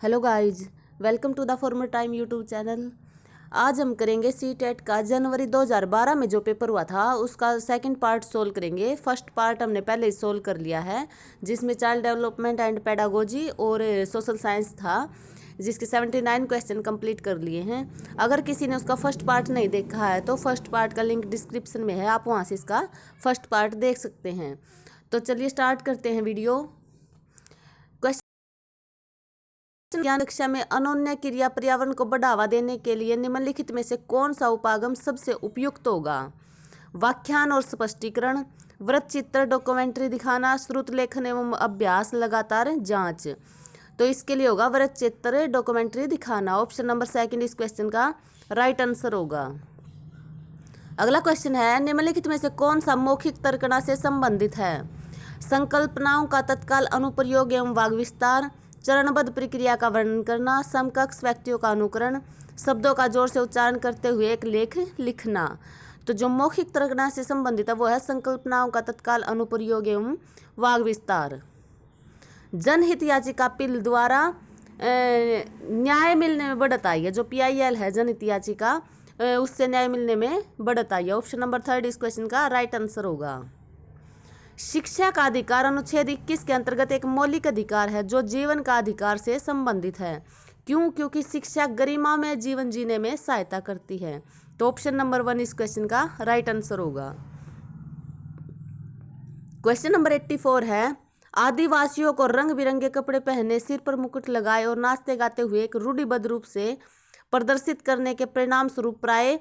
Hello guys, welcome to the former time YouTube channel. आज हम करेंगे सीटेट का जनवरी 2012 में जो पेपर हुआ था उसका सेकंड पार्ट सोल्व करेंगे। फर्स्ट पार्ट हमने पहले ही सोल्व कर लिया है, जिसमें चाइल्ड डेवलपमेंट एंड पेडागोजी और सोशल साइंस था, जिसके 79 क्वेश्चन कंप्लीट कर लिए हैं। अगर किसी ने उसका फर्स्ट पार्ट नहीं देखा है तो फर्स्ट पार्ट का लिंक डिस्क्रिप्शन में है, आप वहाँ से इसका फर्स्ट पार्ट देख सकते हैं। तो चलिए स्टार्ट करते हैं वीडियो। ज्ञान कक्षा में अनोन्य क्रिया पर्यावरण को बढ़ावा देने के लिए निम्नलिखित में से कौन सा उपागम सबसे उपयुक्त होगा? व्याख्यान और स्पष्टीकरण, वृत्त चित्र, डॉक्यूमेंट्री दिखाना, श्रुत लेखन एवं अभ्यास, लगातार जांच। तो इसके लिए होगा वृत्त चित्र, डॉक्यूमेंट्री दिखाना। ऑप्शन नंबर सेकंड इस क्वेश्चन का राइट आंसर होगा। अगला क्वेश्चन है, निम्नलिखित में से कौन सा मौखिक तर्कणा से संबंधित है? संकल्पनाओं का तत्काल अनुप्रयोग एवं वाग विस्तार, चरणबद्ध प्रक्रिया का वर्णन करना, समकक्ष व्यक्तियों का अनुकरण, शब्दों का जोर से उच्चारण करते हुए एक लेख लिखना। तो जो मौखिक तर्कणा से संबंधित है वो है संकल्पनाओं का तत्काल अनुप्रयोग एवं वाग विस्तार। जनहित याचिका पिल द्वारा न्याय मिलने में बढ़त आई है। जो PIL है जनहित याचिका, उससे न्याय मिलने में बढ़त आई है। ऑप्शन नंबर थर्ड इस क्वेश्चन का राइट आंसर होगा। शिक्षा का अधिकार अनुच्छेद 21 के अंतर्गत एक मौलिक अधिकार है जो जीवन का अधिकार से संबंधित है। क्यों? क्योंकि शिक्षा गरिमा में जीवन जीने में सहायता करती है। तो ऑप्शन नंबर 1 इस क्वेश्चन का राइट आंसर होगा। क्वेश्चन नंबर 84 है, आदिवासियों को रंग बिरंगे कपड़े पहने, सिर पर मुकुट लगाए और नाचते गाते हुए एक रूढ़िबद्ध रूप से प्रदर्शित करने के परिणाम स्वरूप प्राय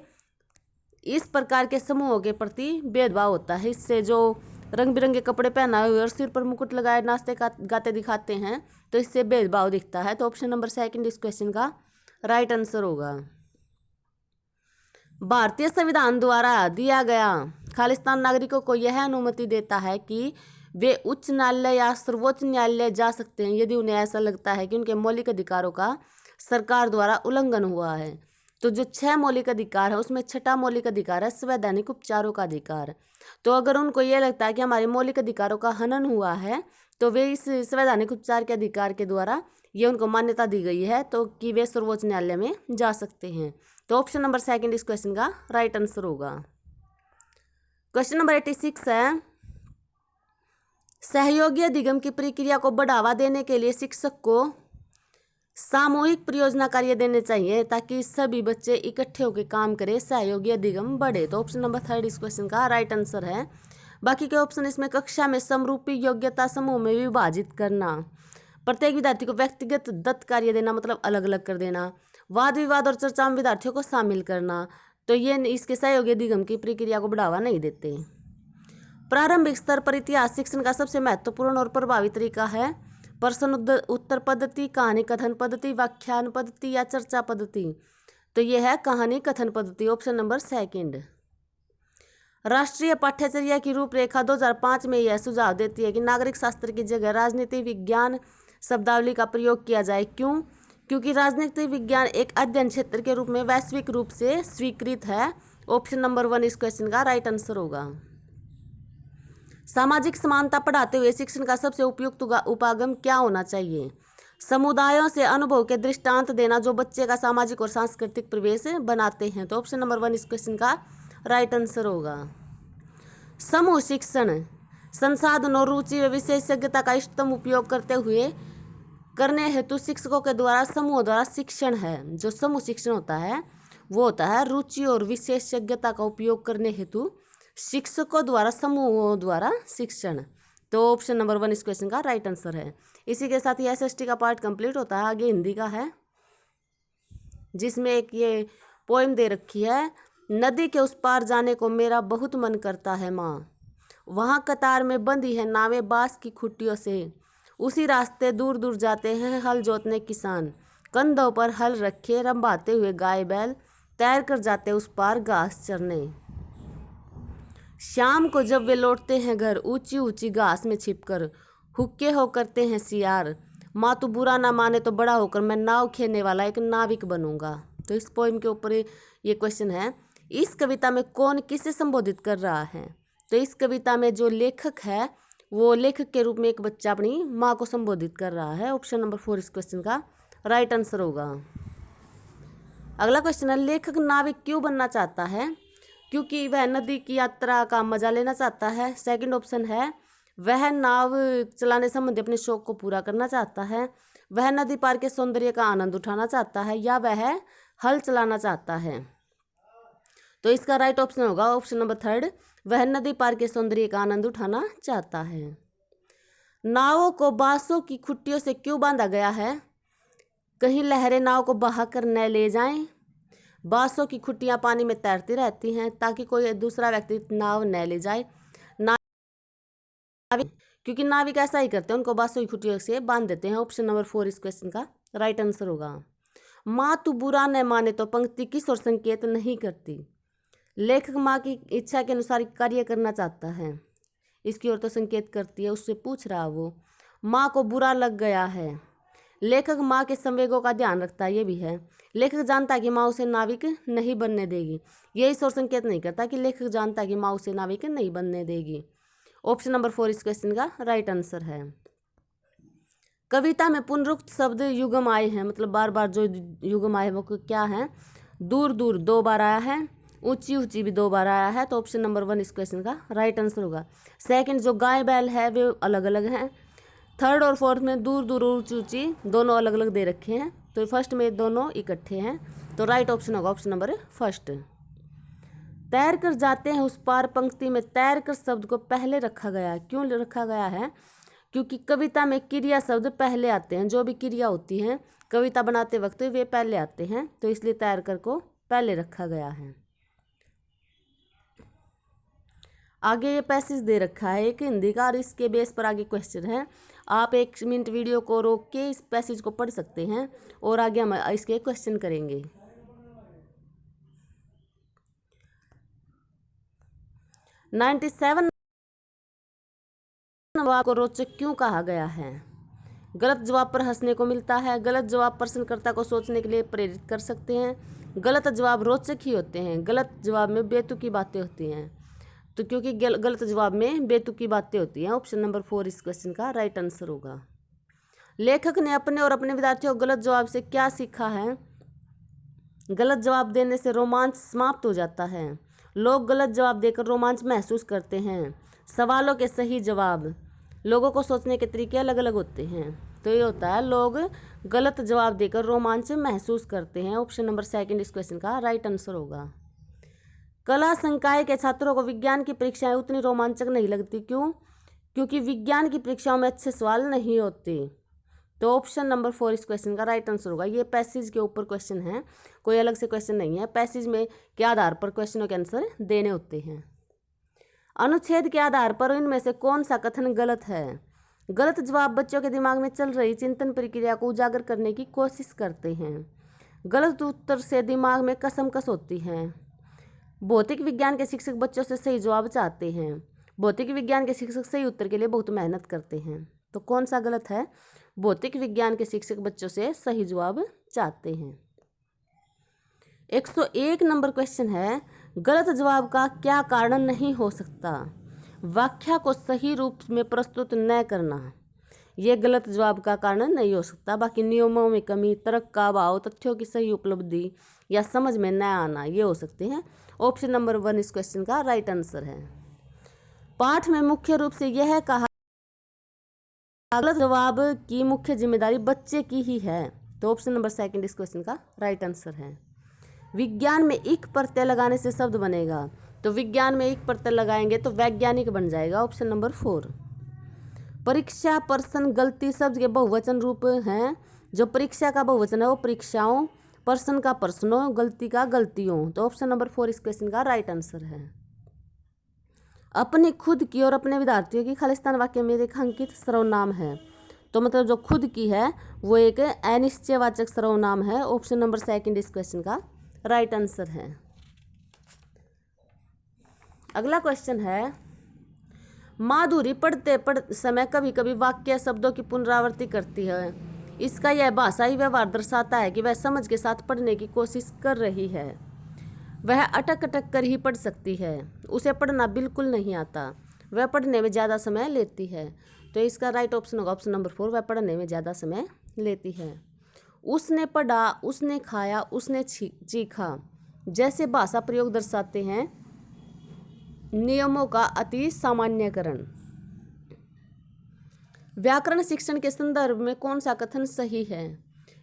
इस प्रकार के समूहों के प्रति भेदभाव होता है। इससे जो रंग बिरंगे कपड़े पहनाए हुए और सिर पर मुकुट लगाए नाचते गाते दिखाते हैं तो इससे भेदभाव दिखता है। तो ऑप्शन नंबर सेकंड इस क्वेश्चन का राइट आंसर होगा। भारतीय संविधान द्वारा दिया गया खालिस्तान नागरिकों को यह अनुमति देता है कि वे उच्च न्यायालय या सर्वोच्च न्यायालय जा सकते हैं यदि उन्हें ऐसा लगता है कि उनके मौलिक अधिकारों का सरकार द्वारा उल्लंघन हुआ है। तो जो 6 मौलिक अधिकार है उसमें छठा मौलिक अधिकार है संवैधानिक उपचारों का अधिकार। तो अगर उनको ये लगता है कि हमारे मौलिक अधिकारों का हनन हुआ है तो वे इस संवैधानिक उपचार के अधिकार के द्वारा ये उनको मान्यता दी गई है तो कि वे सर्वोच्च न्यायालय में जा सकते हैं। तो ऑप्शन नंबर सेकंड इस क्वेश्चन का राइट आंसर होगा। क्वेश्चन नंबर 86 है, सहयोगी अधिगम की प्रक्रिया को बढ़ावा देने के लिए शिक्षक को सामूहिक परियोजना कार्य देने चाहिए ताकि सभी बच्चे इकट्ठे होकर काम करें, सहयोगी अधिगम बढ़े। तो ऑप्शन नंबर थर्ड इस क्वेश्चन का राइट आंसर है। बाकी के ऑप्शन इसमें कक्षा में समरूपी योग्यता समूह में विभाजित करना, प्रत्येक विद्यार्थी को व्यक्तिगत दत्त कार्य देना मतलब अलग अलग कर देना, वाद विवाद और चर्चा में विद्यार्थियों को शामिल करना, तो ये इसके सहयोगी अधिगम की प्रक्रिया को बढ़ावा नहीं देते। प्रारंभिक स्तर पर इतिहास शिक्षण का सबसे महत्वपूर्ण और प्रभावी तरीका है प्रश्न उत्तर पद्धति, कहानी कथन पद्धति, व्याख्यान पद्धति या चर्चा पद्धति। तो यह है कहानी कथन पद्धति। Option number second. राष्ट्रीय पाठ्यचर्या की रूपरेखा 2005 में यह सुझाव देती है कि नागरिक शास्त्र की जगह राजनीति विज्ञान शब्दावली का प्रयोग किया जाए। क्यों? क्योंकि राजनीति विज्ञान एक अध्ययन क्षेत्र के रूप में वैश्विक रूप से स्वीकृत है। ऑप्शन नंबर 1 इस क्वेश्चन का राइट आंसर होगा। सामाजिक समानता पढ़ाते हुए शिक्षण का सबसे उपयुक्त उपागम क्या होना चाहिए? समुदायों से अनुभव के दृष्टांत देना जो बच्चे का सामाजिक और सांस्कृतिक प्रवेश बनाते हैं। तो ऑप्शन नंबर 1 इस क्वेश्चन का राइट आंसर होगा। समूह शिक्षण संसाधनों, रुचि व विशेषज्ञता का इष्टतम उपयोग करने हेतु शिक्षकों के द्वारा समूह द्वारा शिक्षण है। जो समूह शिक्षण होता है वो होता है रुचि और विशेषज्ञता का उपयोग करने हेतु शिक्षकों द्वारा समूहों द्वारा शिक्षण। तो ऑप्शन नंबर 1 इस क्वेश्चन का राइट आंसर है। इसी के साथ ये SST का पार्ट कंप्लीट होता है। आगे हिंदी का है, जिसमें एक ये पोएम दे रखी है, नदी के उस पार जाने को मेरा बहुत मन करता है माँ, वहाँ कतार में बंधी है नावें बांस की खुटियों से, उसी रास्ते दूर दूर जाते हैं हल जोतने किसान, कंधों पर हल रखे रंभाते हुए गाय बैल, तैर कर जाते उस पार घास चरने। शाम को जब वे लौटते हैं घर ऊंची ऊंची घास में छिपकर, हुक्के हो करते हैं सियार, माँ तू बुरा ना माने तो बड़ा होकर मैं नाव खेलने वाला एक नाविक बनूंगा। तो इस पोएम के ऊपर ये क्वेश्चन है। इस कविता में कौन किसे संबोधित कर रहा है? तो इस कविता में जो लेखक है वो लेखक के रूप में एक बच्चा अपनी माँ को संबोधित कर रहा है। ऑप्शन नंबर 4 इस क्वेश्चन का राइट आंसर होगा। अगला क्वेश्चन है, लेखक नाविक क्यों बनना चाहता है? क्योंकि वह नदी की यात्रा का मजा लेना चाहता है। सेकंड ऑप्शन है, वह नाव चलाने संबंधी अपने शौक को पूरा करना चाहता है। वह नदी पार के सौंदर्य का आनंद उठाना चाहता है, या वह हल चलाना चाहता है। तो इसका राइट ऑप्शन होगा ऑप्शन नंबर थर्ड, वह नदी पार के सौंदर्य का आनंद उठाना चाहता है। नावों को बांसों की खुट्टियों से क्यों बांधा गया है? कहीं लहरें नाव को बहाकर न ले जाएं। बांसों की खुट्टियां पानी में तैरती रहती हैं ताकि कोई दूसरा व्यक्ति नाव न ले जाए। क्योंकि नाविक ऐसा ही करते हैं, उनको बांसों की खुट्टियों से बांध देते हैं। ऑप्शन नंबर 4 इस क्वेश्चन का राइट आंसर होगा। माँ तू बुरा न माने तो पंक्ति किस ओर संकेत नहीं करती? लेखक माँ की इच्छा के अनुसार कार्य करना चाहता है, इसकी ओर तो संकेत करती है, उससे पूछ रहा वो। माँ को बुरा लग गया है। लेखक माँ के संवेगों का ध्यान रखता है, ये भी है। लेखक जानता है कि माँ उसे नाविक नहीं बनने देगी, ये इस ओर संकेत नहीं करता कि लेखक जानता है कि माँ उसे नाविक नहीं बनने देगी। ऑप्शन नंबर 4 इस क्वेश्चन का राइट आंसर है। कविता में पुनरुक्त शब्द युगम आए हैं, मतलब बार बार जो युगम आए वो क्या है? दूर दूर 2 बार आया है, ऊंची ऊंची भी 2 बार आया है। तो ऑप्शन नंबर 1 इस क्वेश्चन का राइट आंसर होगा। सेकंड जो गाय बैल है वे अलग अलग हैं। थर्ड और फोर्थ में दूर दूर ऊंची ऊंची दोनों अलग अलग दे रखे हैं, तो फर्स्ट में दोनों इकट्ठे हैं, तो राइट ऑप्शन होगा ऑप्शन नंबर फर्स्ट। तैर कर जाते हैं उस पार पंक्ति में तैर कर शब्द को पहले रखा गया है। क्यों रखा गया है? क्योंकि कविता में क्रिया शब्द पहले आते हैं, जो भी क्रिया होती है कविता बनाते वक्त वे पहले आते हैं, तो इसलिए तैर कर को पहले रखा गया है। आगे ये पैसेज दे रखा है एक हिंदी का, और इसके बेस पर आगे क्वेश्चन है। आप 1 मिनट वीडियो को रोक के इस पैसेज को पढ़ सकते हैं और आगे हम इसके क्वेश्चन करेंगे। 97 जवाब को रोचक क्यों कहा गया है? गलत जवाब पर हंसने को मिलता है। गलत जवाब प्रश्नकर्ता को सोचने के लिए प्रेरित कर सकते हैं। गलत जवाब रोचक ही होते हैं। गलत जवाब में बेतुकी बातें होती हैं, तो क्योंकि गलत जवाब में बेतुकी बातें होती हैं, ऑप्शन नंबर 4 इस क्वेश्चन का राइट आंसर होगा। लेखक ने अपने और अपने विद्यार्थियों को गलत जवाब से क्या सीखा है? गलत जवाब देने से रोमांच समाप्त हो जाता है। लोग गलत जवाब देकर रोमांच महसूस करते हैं। सवालों के सही जवाब, लोगों को सोचने के तरीके अलग अलग होते हैं, तो ये होता है लोग गलत जवाब देकर रोमांच महसूस करते हैं। ऑप्शन नंबर 2 इस क्वेश्चन का राइट आंसर होगा। कला संकाय के छात्रों को विज्ञान की परीक्षाएं उतनी रोमांचक नहीं लगती, क्यों? क्योंकि विज्ञान की परीक्षाओं में अच्छे सवाल नहीं होते, तो ऑप्शन नंबर 4 इस क्वेश्चन का राइट आंसर होगा। ये पैसेज के ऊपर क्वेश्चन है, कोई अलग से क्वेश्चन नहीं है। पैसेज में के आधार पर क्वेश्चनों के आंसर देने होते हैं। अनुच्छेद के आधार पर इनमें से कौन सा कथन गलत है? गलत जवाब बच्चों के दिमाग में चल रही चिंतन प्रक्रिया को उजागर करने की कोशिश करते हैं। गलत उत्तर से दिमाग में कसमकस होती है। भौतिक विज्ञान के शिक्षक बच्चों से सही जवाब चाहते हैं। भौतिक विज्ञान के शिक्षक सही उत्तर के लिए बहुत मेहनत करते हैं, तो कौन सा गलत है? भौतिक विज्ञान के शिक्षक बच्चों से सही जवाब चाहते हैं। 101 नंबर क्वेश्चन है, गलत जवाब का क्या कारण नहीं हो सकता? व्याख्या को सही रूप में प्रस्तुत न करना, ये गलत जवाब का कारण नहीं हो सकता। बाकी नियमों में कमी, तर्क का अभाव, तथ्यों की सही उपलब्धि या समझ में न आना, ये हो सकते हैं। ऑप्शन नंबर 1 इस क्वेश्चन का राइट आंसर है। पाठ में मुख्य रूप से यह कहा गलत जवाब की मुख्य जिम्मेदारी बच्चे की ही है, तो ऑप्शन नंबर 2 इस क्वेश्चन का राइट आंसर है। विज्ञान में एक प्रत्यय लगाने से शब्द बनेगा, तो विज्ञान में एक प्रत्यय लगाएंगे तो वैज्ञानिक बन जाएगा, ऑप्शन नंबर 4। परीक्षा, प्रश्न, गलती शब्द के बहुवचन रूप हैं। जो परीक्षा का बहुवचन है वो परीक्षाओं, प्रश्न का प्रश्नों, गलती का गलतियों, तो ऑप्शन नंबर 4 इस क्वेश्चन का राइट आंसर है। अपनी खुद की और अपने विद्यार्थियों की खालिस्तान वाक्य में रेखांकित सर्वनाम है, तो मतलब जो खुद की है वो एक अनिश्चयवाचक सर्वनाम है, ऑप्शन नंबर 2 इस क्वेश्चन का राइट आंसर है। अगला क्वेश्चन है, माधुरी पढ़ते समय कभी कभी वाक्य शब्दों की पुनरावृत्ति करती है। इसका यह भाषाई व्यवहार दर्शाता है कि वह समझ के साथ पढ़ने की कोशिश कर रही है। वह अटक अटक कर ही पढ़ सकती है, उसे पढ़ना बिल्कुल नहीं आता। वह पढ़ने में ज़्यादा समय लेती है, तो इसका राइट ऑप्शन होगा ऑप्शन नंबर 4, वह पढ़ने में ज़्यादा समय लेती है। उसने पढ़ा, उसने खाया, उसने चीखा जैसे भाषा प्रयोग दर्शाते हैं नियमों का अति सामान्यकरण। व्याकरण शिक्षण के संदर्भ में कौन सा कथन सही है?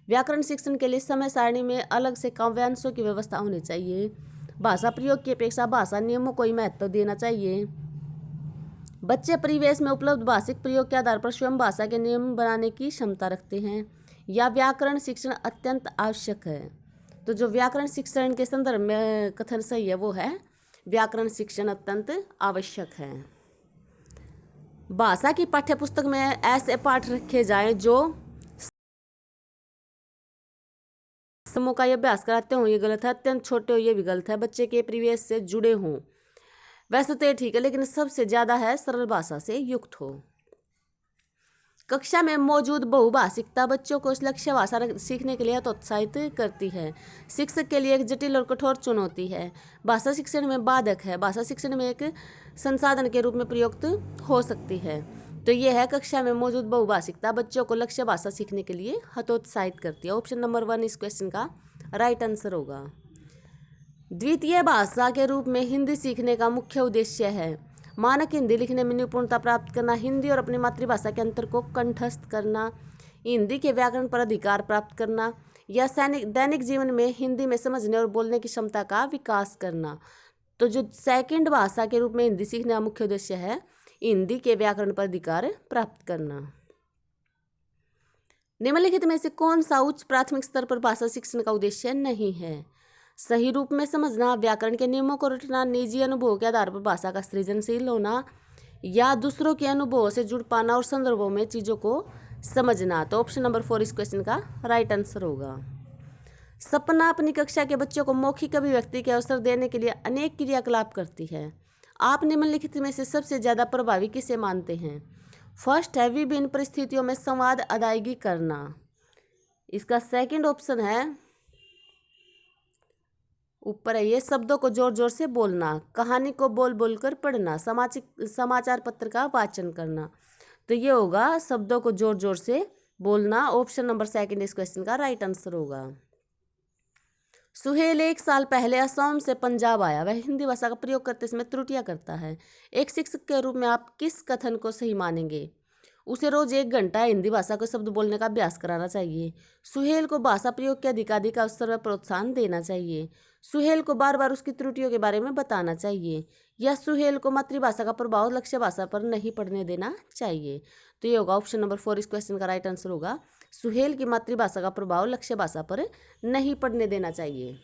व्याकरण शिक्षण के लिए समय सारणी में अलग से काव्यांशों की व्यवस्था होनी चाहिए। भाषा प्रयोग की अपेक्षा भाषा नियमों को ही महत्व देना चाहिए। बच्चे परिवेश में उपलब्ध भाषिक प्रयोग के आधार पर स्वयं भाषा के नियम बनाने की क्षमता रखते हैं। या व्याकरण शिक्षण अत्यंत आवश्यक है। तो जो व्याकरण शिक्षण के संदर्भ में कथन सही है वो है व्याकरण शिक्षण अत्यंत आवश्यक है। भाषा की पाठ्यपुस्तक में ऐसे पाठ रखे जाएं जो समूह का अभ्यास कराते हों, ये गलत है। अत्यंत छोटे हो, ये भी गलत है। बच्चे के परिवेश से जुड़े हों, वैसे तो ये ठीक है, लेकिन सबसे ज्यादा है सरल भाषा से युक्त हो। कक्षा में मौजूद बहुभाषिकता बच्चों को लक्ष्य भाषा सीखने के लिए हतोत्साहित करती है। शिक्षक के लिए एक जटिल और कठोर चुनौती है। भाषा शिक्षण में बाधक है। भाषा शिक्षण में एक संसाधन के रूप में प्रयुक्त हो सकती है। तो ये है कक्षा में मौजूद बहुभाषिकता बच्चों को लक्ष्य भाषा सीखने के लिए हतोत्साहित करती है। ऑप्शन नंबर 1 इस क्वेश्चन का राइट आंसर होगा। द्वितीय भाषा के रूप में हिंदी सीखने का मुख्य उद्देश्य है मानक हिंदी लिखने में निपुणता प्राप्त करना, हिंदी और अपनी मातृभाषा के अंतर को कंठस्थ करना, हिंदी के व्याकरण पर अधिकार प्राप्त करना, या दैनिक जीवन में हिंदी में समझने और बोलने की क्षमता का विकास करना। तो जो सेकंड भाषा के रूप में हिंदी सीखने का मुख्य उद्देश्य है हिंदी के व्याकरण पर अधिकार प्राप्त करना। निम्नलिखित में से कौन सा उच्च प्राथमिक स्तर पर भाषा शिक्षण का उद्देश्य नहीं है? सही रूप में समझना, व्याकरण के नियमों को रटना, निजी अनुभवों के आधार पर भाषा का सृजनशील होना, या दूसरों के अनुभवों से जुड़ पाना और संदर्भों में चीजों को समझना। तो ऑप्शन नंबर 4 इस क्वेश्चन का राइट आंसर होगा। सपना अपनी कक्षा के बच्चों को मौखिक अभिव्यक्ति के अवसर देने के लिए अनेक क्रियाकलाप करती है। आप निम्नलिखित में से सबसे ज्यादा प्रभावी किसे मानते हैं? फर्स्ट है विभिन्न परिस्थितियों में संवाद अदायगी करना। इसका सेकंड ऑप्शन है ऊपर है ये शब्दों को जोर जोर से बोलना, कहानी को बोल बोल कर पढ़ना, समाचार पत्र का वाचन करना। तो ये होगा शब्दों को जोर जोर से बोलना। ऑप्शन नंबर 2 इस क्वेश्चन का राइट आंसर होगा। सुहेल 1 साल पहले असम से पंजाब आया। वह हिंदी भाषा का प्रयोग करते समय त्रुटियां करता है। एक शिक्षक के रूप में आप किस कथन को सही मानेंगे? उसे रोज 1 घंटा हिंदी भाषा के शब्द बोलने का अभ्यास कराना चाहिए। सुहेल को भाषा प्रयोग के अधिकाधिक अवसर व प्रोत्साहन देना चाहिए। सुहेल को बार बार उसकी त्रुटियों के बारे में बताना चाहिए। या सुहेल को मातृभाषा का प्रभाव लक्ष्य भाषा पर नहीं पड़ने देना चाहिए। तो ये होगा ऑप्शन नंबर 4 इस क्वेश्चन का राइट आंसर होगा। सुहेल की मातृभाषा का प्रभाव लक्ष्य भाषा पर नहीं पड़ने देना चाहिए।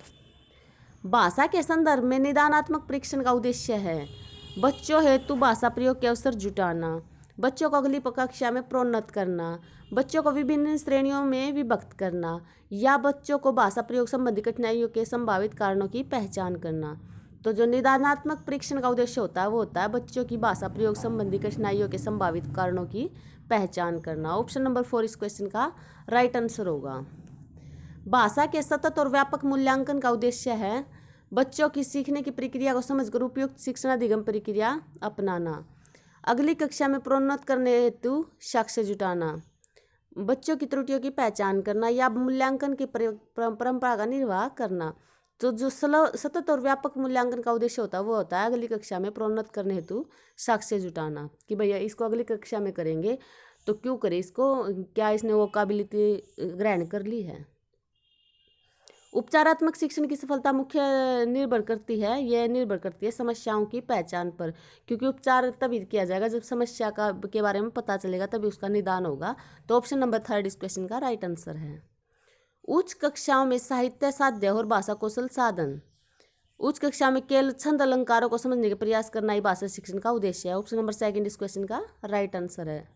भाषा के संदर्भ में निदानात्मक परीक्षण का उद्देश्य है बच्चों हेतु भाषा प्रयोग के अवसर जुटाना, बच्चों को अगली कक्षा में प्रोन्नत करना, बच्चों को विभिन्न श्रेणियों में विभक्त करना, या बच्चों को भाषा प्रयोग संबंधी कठिनाइयों के संभावित कारणों की पहचान करना। तो जो निदानात्मक परीक्षण का उद्देश्य होता है वो होता है बच्चों की भाषा प्रयोग संबंधी कठिनाइयों के संभावित कारणों की पहचान करना। ऑप्शन नंबर 4 इस क्वेश्चन का राइट आंसर होगा। भाषा के सतत और व्यापक मूल्यांकन का उद्देश्य है बच्चों की सीखने की प्रक्रिया को समझकर उपयुक्त शिक्षण अधिगम प्रक्रिया अपनाना, अगली कक्षा में प्रोन्नत करने हेतु साक्ष्य जुटाना, बच्चों की त्रुटियों की पहचान करना, या मूल्यांकन की परंपरा का निर्वाह करना। तो जो सतत और व्यापक मूल्यांकन का उद्देश्य होता है वो होता है अगली कक्षा में प्रोन्नत करने हेतु साक्ष्य जुटाना कि भैया इसको अगली कक्षा में करेंगे तो क्यों करें इसको, क्या इसने वो काबिलियत ग्रहण कर ली है। उपचारात्मक शिक्षण की सफलता मुख्य निर्भर करती है समस्याओं की पहचान पर, क्योंकि उपचार तभी किया जाएगा जब समस्या के बारे में पता चलेगा, तभी उसका निदान होगा। तो ऑप्शन नंबर 3 इस क्वेश्चन का राइट आंसर है। उच्च कक्षाओं में साहित्य साध्य और भाषा कौशल साधन। उच्च कक्षा में केवल छंद अलंकारों को समझने का प्रयास करना ही भाषा शिक्षण का उद्देश्य है। ऑप्शन नंबर 2 इस क्वेश्चन का राइट आंसर है।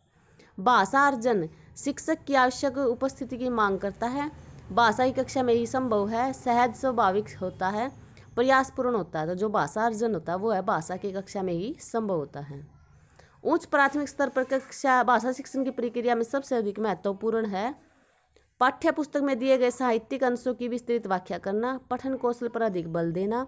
भाषा अर्जन शिक्षक की आवश्यक उपस्थिति की मांग करता है। भाषा की कक्षा में ही संभव है, सहज स्वाभाविक होता है, प्रयासपूर्ण होता है। तो जो भाषा अर्जन होता है वो है भाषा की कक्षा में ही संभव होता है। उच्च प्राथमिक स्तर पर कक्षा भाषा शिक्षण की प्रक्रिया में सबसे अधिक महत्वपूर्ण है पाठ्य पुस्तक में दिए गए साहित्यिक अंशों की विस्तृत व्याख्या करना, पठन कौशल पर अधिक बल देना,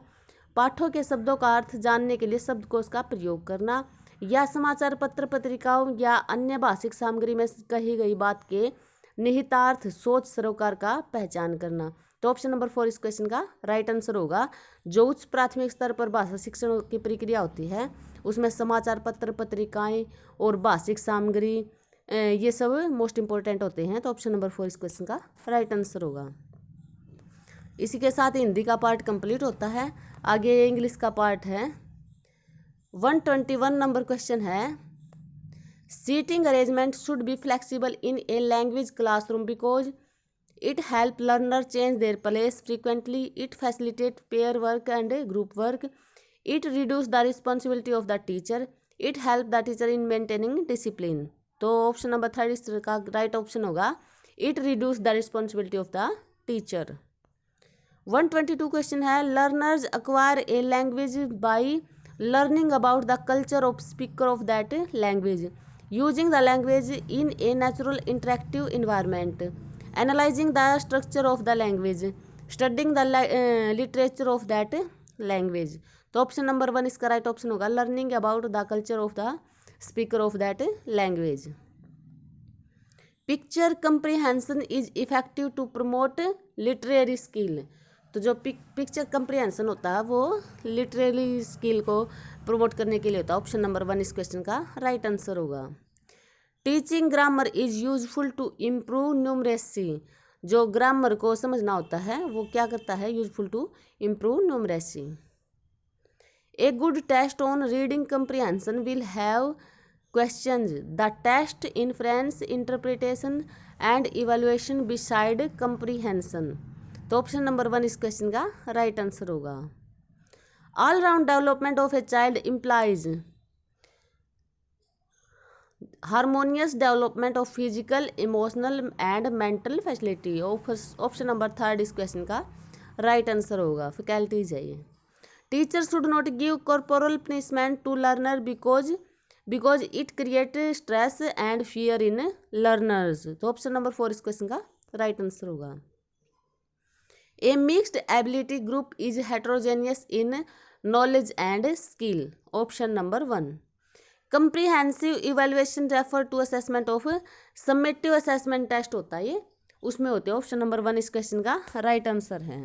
पाठों के शब्दों का अर्थ जानने के लिए शब्दकोश का प्रयोग करना, या समाचार पत्र पत्रिकाओं या अन्य भाषिक सामग्री में कही गई बात के निहितार्थ सोच सरोकार का पहचान करना। तो ऑप्शन नंबर 4 इस क्वेश्चन का राइट आंसर होगा। जो उच्च प्राथमिक स्तर पर भाषा शिक्षण की प्रक्रिया होती है उसमें समाचार पत्र, पत्रिकाएं और भाषिक सामग्री ये सब मोस्ट इंपॉर्टेंट होते हैं। तो ऑप्शन नंबर 4 इस क्वेश्चन का राइट आंसर होगा। इसी के साथ हिंदी का पार्ट कंप्लीट होता है। आगे इंग्लिश का पार्ट है। 121 नंबर क्वेश्चन है, seating arrangement should be flexible in a language classroom because it help learner change their place frequently, it facilitate pair work and group work, it reduce the responsibility of the teacher, it help the teacher in maintaining discipline. तो option number 3 इसका right option होगा, it reduce the responsibility of the teacher. 122 question है, learners acquire a language by learning about the culture of speaker of that language, using the language in a natural interactive environment, analysing the structure of the language, studying the literature of that language. तो option number 1 इसका right option होगा, learning about the culture of the speaker of that language. Picture comprehension is effective to promote literary skill. तो जो picture comprehension होता है वो literary skill को promote करने के लिए होता है। ऑप्शन नंबर 1 इस क्वेश्चन का राइट आंसर होगा। Teaching grammar is useful to improve numeracy. जो ग्रामर को समझना होता है वो क्या करता है, useful to improve numeracy. A good test on reading comprehension will have questions. The test inference, interpretation and evaluation beside comprehension. तो ऑप्शन नंबर 1 इस क्वेश्चन का राइट आंसर होगा। All round development of a child implies harmonious development of physical, emotional and mental facility. Option number 3 इस question का right answer होगा। Faculties है ये। Teacher should not give corporal punishment to learner because it create stress and fear in learners. तो option number 4 इस question का right answer होगा। A mixed ability group is heterogeneous in knowledge and skill. Option number 1। Comprehensive evaluation refer to assessment of summative assessment test होता है ये, उसमें होते हैं। ऑप्शन नंबर 1 इस क्वेश्चन का राइट आंसर है।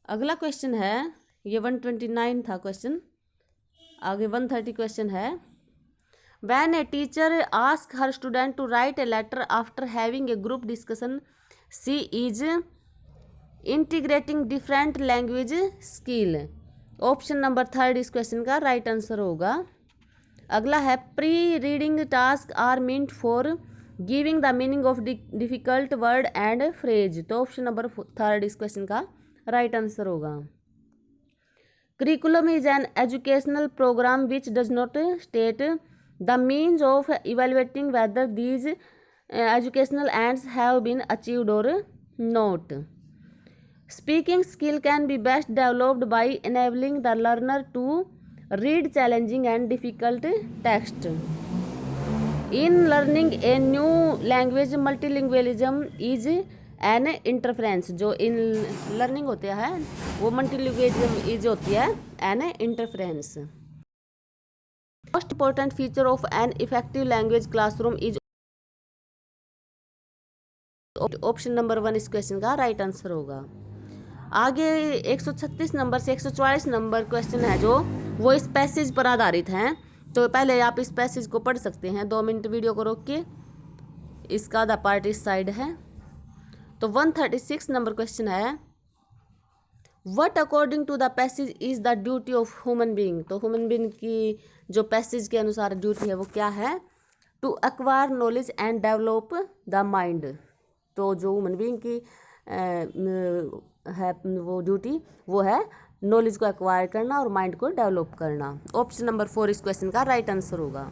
अगला क्वेश्चन है, ये 129 था क्वेश्चन। आगे 130 क्वेश्चन है, When a teacher asks her student to write a letter after having a group discussion, she is integrating different language skill. Option number 3 इस क्वेश्चन का राइट आंसर होगा। अगला है, pre reading task are meant for giving the meaning of difficult word and phrase. तो option number 3 इस question का right answer होगा। Curriculum is an educational program which does not state the means of evaluating whether these educational ends have been achieved or not. Speaking skill can be best developed by enabling the learner to read challenging and difficult text. In learning a new language, multilingualism is an interference. जो in learning होते हैं वो multilingualism is होती है an interference. Most important feature of an effective language classroom is option number 1 इस question का right answer होगा। आगे 136 नंबर से 144 नंबर क्वेश्चन है जो वो इस पैसेज पर आधारित हैं। तो पहले आप इस पैसेज को पढ़ सकते हैं 2 मिनट वीडियो को रोक के। इसका आधा पार्ट इस साइड है। तो 136 नंबर क्वेश्चन है, what according to the passage is the duty of human being. तो ह्यूमन बीइंग की जो पैसेज के अनुसार ड्यूटी है वो क्या है, to acquire knowledge and develop the mind. तो जो ह्यूमन बीइंग की है वो ड्यूटी वो है नॉलेज को एक्वायर करना और माइंड को डेवलप करना। ऑप्शन नंबर 4 इस क्वेश्चन का राइट आंसर होगा।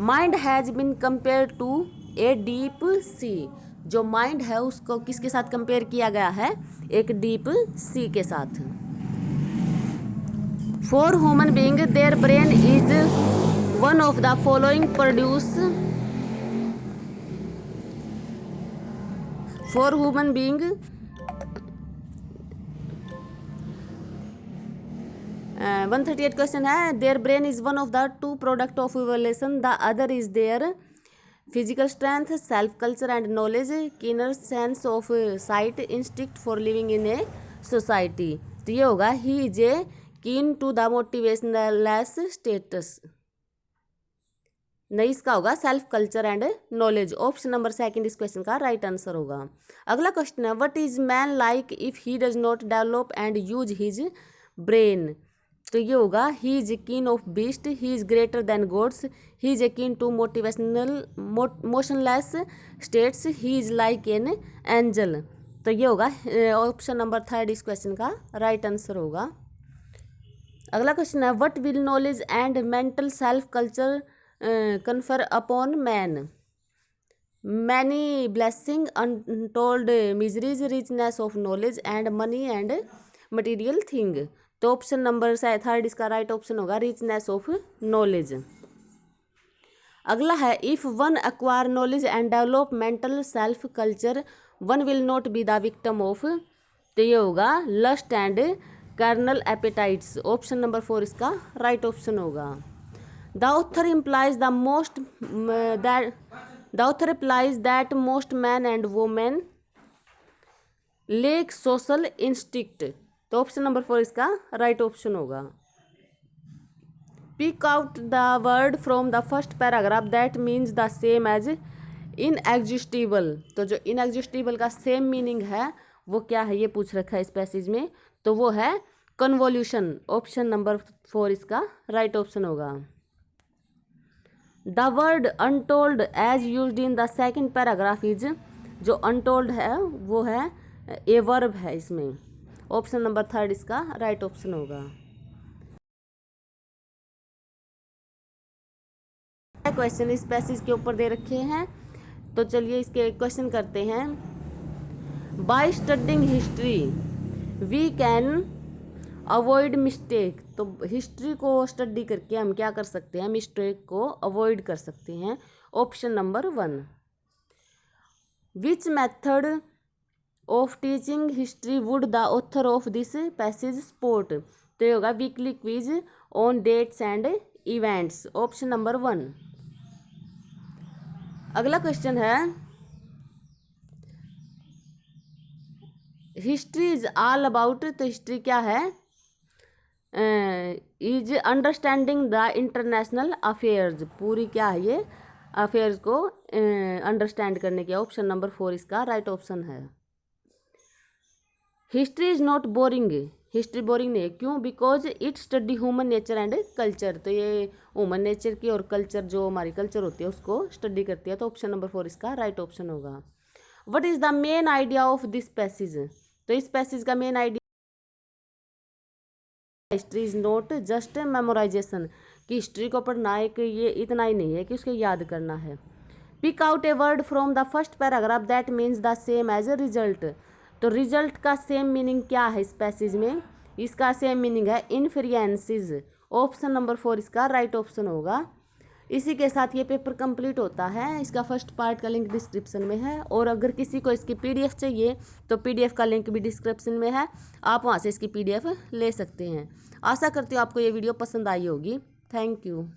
Mind has been compare to a deep sea. जो माइंड है उसको किसके साथ कंपेयर किया गया है, एक डीप सी के साथ। For human being their brain is one of the following produce. For human being 138 question है, their brain is one of the 2 product of evolution, the other is their physical strength, self culture and knowledge, keener sense of sight, instinct for living in a society. तो ये होगा he is a kin to the मोटिवेशनलेस status. नहीं, इसका होगा self culture and knowledge. Option number second इस question का right answer होगा। अगला क्वेश्चन है what is man like if he does not develop and use his brain. तो ये होगा he is kin of beast, he is greater than gods, he is a kin to motivational motionless states, he is like an angel. तो ये होगा option number third इस question का right answer होगा। अगला क्वेश्चन है what will knowledge and mental self culture confer upon man? Many blessing, untold miseries, richness of knowledge and money and material thing। तो option number third इसका right option होगा richness of knowledge. अगला है if one acquire knowledge and develop mental self culture one will not be the victim of. तो ये होगा lust and carnal appetites. Option number four इसका right option होगा। The author implies that most men and women lack social instinct। तो option number four इसका right option होगा। Pick out the word from the first paragraph that means the same as inexhaustible। तो जो inexhaustible का same meaning है वो क्या है, ये पूछ रखा है इस पैसेज में, तो वो है कन्वोल्यूशन। ऑप्शन नंबर फोर इसका राइट ऑप्शन होगा। The word untold as used in the second paragraph is, जो अनटोल्ड है वो है ए वर्ब है इसमें। ऑप्शन नंबर थर्ड इसका राइट ऑप्शन होगा। क्वेश्चन इस पैसेज के ऊपर दे रखे हैं, तो चलिए इसके क्वेश्चन करते हैं। By studying history we can avoid mistake. तो हिस्ट्री को स्टडी करके हम क्या कर सकते हैं, मिस्टेक को अवॉइड कर सकते हैं। Option number one. Which method of teaching history would the author of this passage support. तो ये होगा weekly quiz on dates and events. Option number one. अगला क्वेश्चन है हिस्ट्री इज ऑल अबाउट। तो हिस्ट्री क्या है, is understanding the international affairs. पूरी क्या है ये अफेयर्स को अंडरस्टैंड करने की। ऑप्शन नंबर फोर इसका राइट ऑप्शन है। History is not boring. History boring नहीं है, क्यों? Because it study human nature and culture. तो ये ह्यूमन नेचर की और कल्चर, जो हमारी कल्चर होती है उसको स्टडी करती है। तो ऑप्शन नंबर फोर इसका राइट ऑप्शन होगा। What is the main idea of this passage. तो इस पैसेज का main idea history is not just memorisation, कि हिस्ट्री को पढ़ना एक ये इतना ही नहीं है कि उसको याद करना है। Pick out a word from the first paragraph that means the same as a result. तो रिजल्ट का सेम मीनिंग क्या है इस पैसेज में, इसका सेम मीनिंग है इन्फ्लुएंसेस। ऑप्शन नंबर फोर इसका राइट ऑप्शन होगा। इसी के साथ ये पेपर कंप्लीट होता है। इसका फर्स्ट पार्ट का लिंक डिस्क्रिप्शन में है, और अगर किसी को इसकी पीडीएफ चाहिए तो पीडीएफ का लिंक भी डिस्क्रिप्शन में है, आप वहाँ से इसकी पीडीएफ ले सकते हैं। आशा करती हूँ आपको ये वीडियो पसंद आई होगी। Thank you.